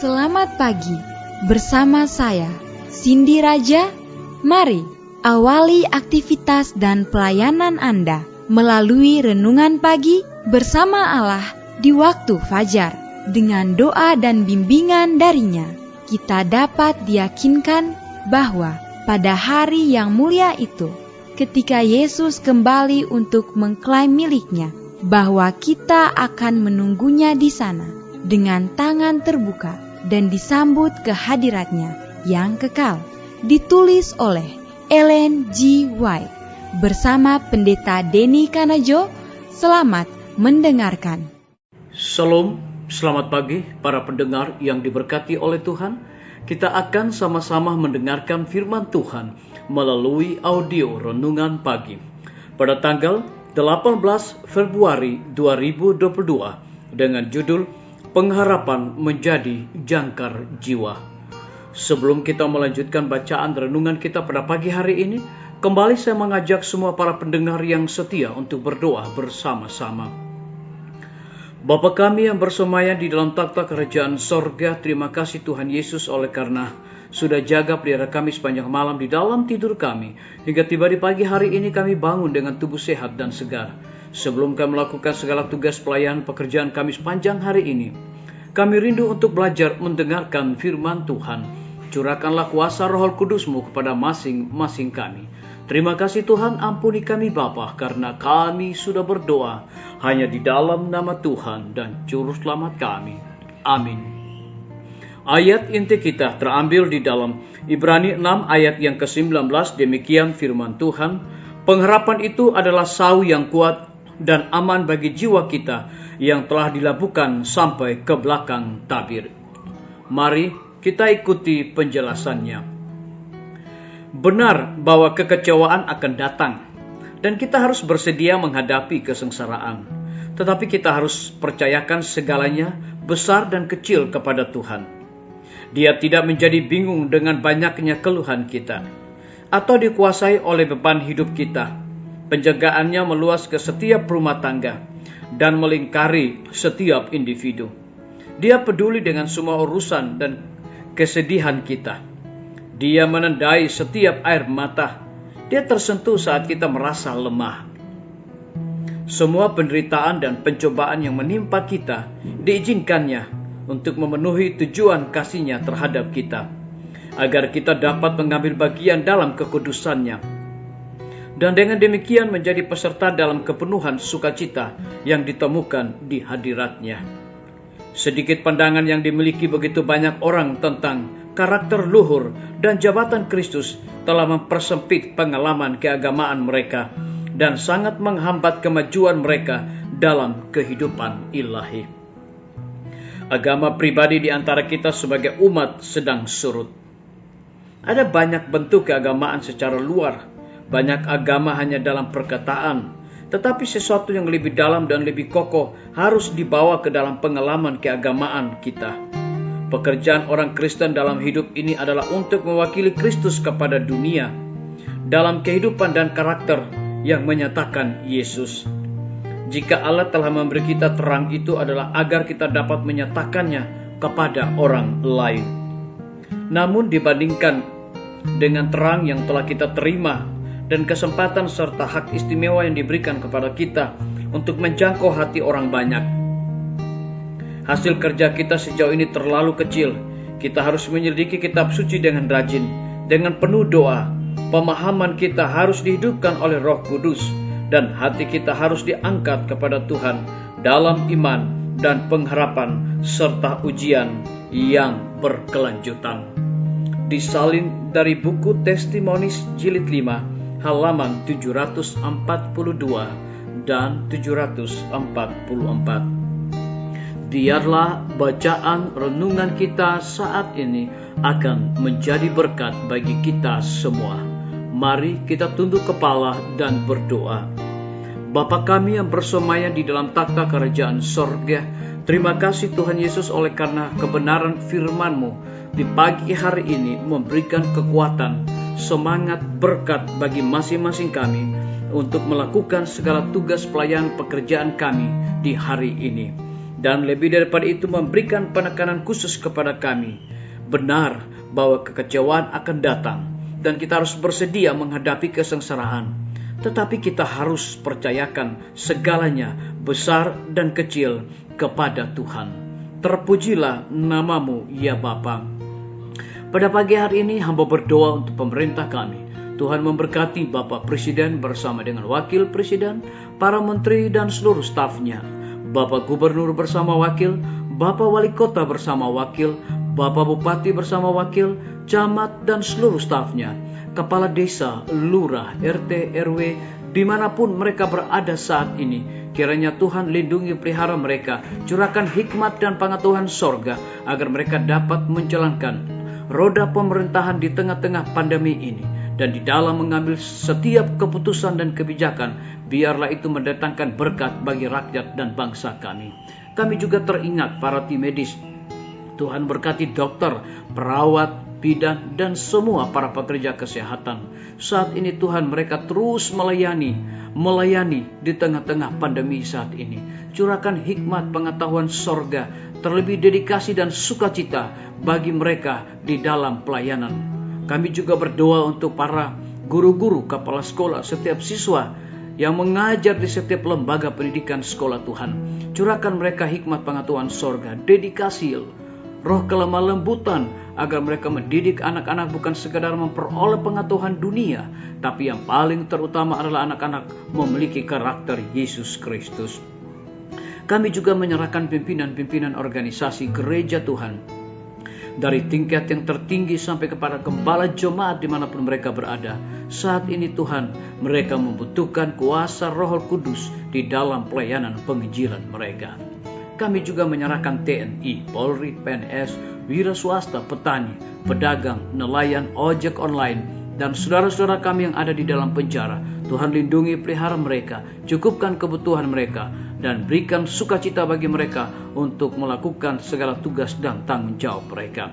Selamat pagi, bersama saya, Cindy Raja. Mari awali aktivitas dan pelayanan Anda melalui renungan pagi bersama Allah di waktu fajar. Dengan doa dan bimbingan darinya, kita dapat diyakinkan bahwa pada hari yang mulia itu, ketika Yesus kembali untuk mengklaim miliknya, bahwa kita akan menunggunya di sana dengan tangan terbuka dan disambut ke hadiratnya yang kekal. Ditulis oleh Ellen G. White bersama Pendeta Denny Kanajo. Selamat mendengarkan. Shalom, selamat pagi para pendengar yang diberkati oleh Tuhan. Kita akan sama-sama mendengarkan firman Tuhan melalui audio renungan pagi pada tanggal 18 Februari 2022 dengan judul Pengharapan Menjadi Jangkar Jiwa. Sebelum kita melanjutkan bacaan renungan kita pada pagi hari ini, kembali saya mengajak semua para pendengar yang setia untuk berdoa bersama-sama. Bapa kami yang bersemayam di dalam takhta kerajaan sorga, terima kasih Tuhan Yesus oleh karena sudah jaga pelihara kami sepanjang malam di dalam tidur kami. Hingga tiba di pagi hari ini kami bangun dengan tubuh sehat dan segar. Sebelum kami melakukan segala tugas pelayanan pekerjaan kami sepanjang hari ini, kami rindu untuk belajar mendengarkan firman Tuhan. Curahkanlah kuasa Roh Kudus-Mu kepada masing-masing kami. Terima kasih Tuhan, ampuni kami Bapa, karena kami sudah berdoa hanya di dalam nama Tuhan dan Juru Selamat kami. Amin. Ayat inti kita terambil di dalam Ibrani 6 ayat yang ke-19. Demikian firman Tuhan, pengharapan itu adalah sau yang kuat dan aman bagi jiwa kita yang telah dilabuhkan sampai ke belakang tabir. Mari kita ikuti penjelasannya. Benar bahwa kekecewaan akan datang dan kita harus bersedia menghadapi kesengsaraan. Tetapi kita harus percayakan segalanya besar dan kecil kepada Tuhan. Dia tidak menjadi bingung dengan banyaknya keluhan kita atau dikuasai oleh beban hidup kita. Penjagaannya meluas ke setiap rumah tangga dan melingkari setiap individu. Dia peduli dengan semua urusan dan kesedihan kita. Dia menandai setiap air mata. Dia tersentuh saat kita merasa lemah. Semua penderitaan dan pencobaan yang menimpa kita diizinkannya untuk memenuhi tujuan kasih-Nya terhadap kita, agar kita dapat mengambil bagian dalam kekudusan-Nya. Dan dengan demikian menjadi peserta dalam kepenuhan sukacita yang ditemukan di hadirat-Nya. Sedikit pandangan yang dimiliki begitu banyak orang tentang karakter luhur dan jabatan Kristus telah mempersempit pengalaman keagamaan mereka dan sangat menghambat kemajuan mereka dalam kehidupan ilahi. Agama pribadi di antara kita sebagai umat sedang surut. Ada banyak bentuk keagamaan secara luar. Banyak agama hanya dalam perkataan, tetapi sesuatu yang lebih dalam dan lebih kokoh harus dibawa ke dalam pengalaman keagamaan kita. Pekerjaan orang Kristen dalam hidup ini adalah untuk mewakili Kristus kepada dunia dalam kehidupan dan karakter yang menyatakan Yesus. Jika Allah telah memberi kita terang, itu adalah agar kita dapat menyatakannya kepada orang lain. Namun dibandingkan dengan terang yang telah kita terima dan kesempatan serta hak istimewa yang diberikan kepada kita untuk menjangkau hati orang banyak, hasil kerja kita sejauh ini terlalu kecil. Kita harus menyelidiki kitab suci dengan rajin, dengan penuh doa. Pemahaman kita harus dihidupkan oleh Roh Kudus, dan hati kita harus diangkat kepada Tuhan dalam iman dan pengharapan serta ujian yang berkelanjutan. Disalin dari buku Testimonies Jilid 5 halaman 742 dan 744. Biarlah bacaan renungan kita saat ini akan menjadi berkat bagi kita semua. Mari kita tunduk kepala dan berdoa. Bapa kami yang bersemayam di dalam takhta kerajaan sorga, terima kasih Tuhan Yesus oleh karena kebenaran firman-Mu di pagi hari ini memberikan kekuatan, semangat, berkat bagi masing-masing kami untuk melakukan segala tugas pelayanan pekerjaan kami di hari ini. dan lebih daripada itu memberikan penekanan khusus kepada kami. Benar bahwa kekecewaan akan datang dan kita harus bersedia menghadapi kesengsaraan. Tetapi kita harus percayakan segalanya, besar dan kecil, kepada Tuhan. Terpujilah namamu ya Bapa. Pada pagi hari ini hamba berdoa untuk pemerintah kami. Tuhan memberkati Bapak Presiden bersama dengan Wakil Presiden, para menteri dan seluruh stafnya, Bapak Gubernur bersama wakil, Bapak Wali Kota bersama wakil, Bapak Bupati bersama wakil, camat dan seluruh stafnya, kepala desa, lurah, RT, RW, dimanapun mereka berada saat ini. Kiranya Tuhan lindungi pelihara mereka, curahkan hikmat dan pengetahuan sorga, agar mereka dapat menjalankan roda pemerintahan di tengah-tengah pandemi ini. Dan di dalam mengambil setiap keputusan dan kebijakan, biarlah itu mendatangkan berkat bagi rakyat dan bangsa kami. Kami juga teringat para tim medis. Tuhan berkati dokter, perawat, bidan, dan semua para pekerja kesehatan. Saat ini Tuhan mereka terus melayani di tengah-tengah pandemi saat ini. Curahkan hikmat pengetahuan sorga, terlebih dedikasi dan sukacita bagi mereka di dalam pelayanan. Kami juga berdoa untuk para guru-guru, kepala sekolah, setiap siswa yang mengajar di setiap lembaga pendidikan sekolah Tuhan. Curahkan mereka hikmat pengetahuan sorga, dedikasi, roh kelemah lembutan, agar mereka mendidik anak-anak bukan sekadar memperoleh pengetahuan dunia, tapi yang paling terutama adalah anak-anak memiliki karakter Yesus Kristus. Kami juga menyerahkan pimpinan-pimpinan organisasi gereja Tuhan, dari tingkat yang tertinggi sampai kepada gembala jemaat dimanapun mereka berada. Saat ini Tuhan, mereka membutuhkan kuasa Roh Kudus di dalam pelayanan penginjilan mereka. Kami juga menyerahkan TNI, Polri, PNS, wira swasta, petani, pedagang, nelayan, ojek online, dan saudara-saudara kami yang ada di dalam penjara. Tuhan lindungi pelihara mereka, cukupkan kebutuhan mereka, dan berikan sukacita bagi mereka untuk melakukan segala tugas dan tanggung jawab mereka.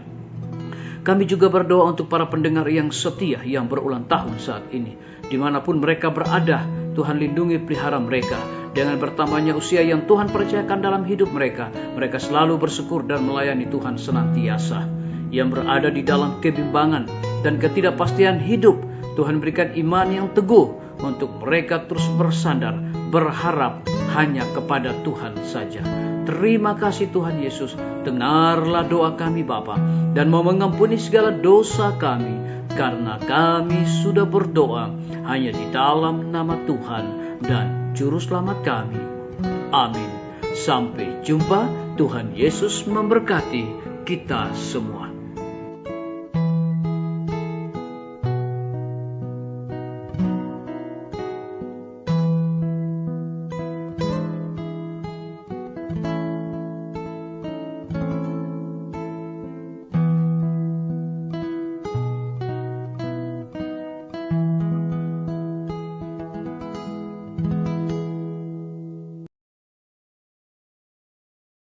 Kami juga berdoa untuk para pendengar yang setia yang berulang tahun saat ini. Dimanapun mereka berada, Tuhan lindungi pelihara mereka. Dengan bertambahnya usia yang Tuhan percayakan dalam hidup mereka, mereka selalu bersyukur dan melayani Tuhan senantiasa. Yang berada di dalam kebimbangan dan ketidakpastian hidup, Tuhan berikan iman yang teguh untuk mereka terus bersandar, berharap hanya kepada Tuhan saja. Terima kasih Tuhan Yesus, dengarlah doa kami Bapa, dan mau mengampuni segala dosa kami, karena kami sudah berdoa hanya di dalam nama Tuhan dan Juru Selamat kami. Amin. Sampai jumpa. Tuhan Yesus memberkati kita semua.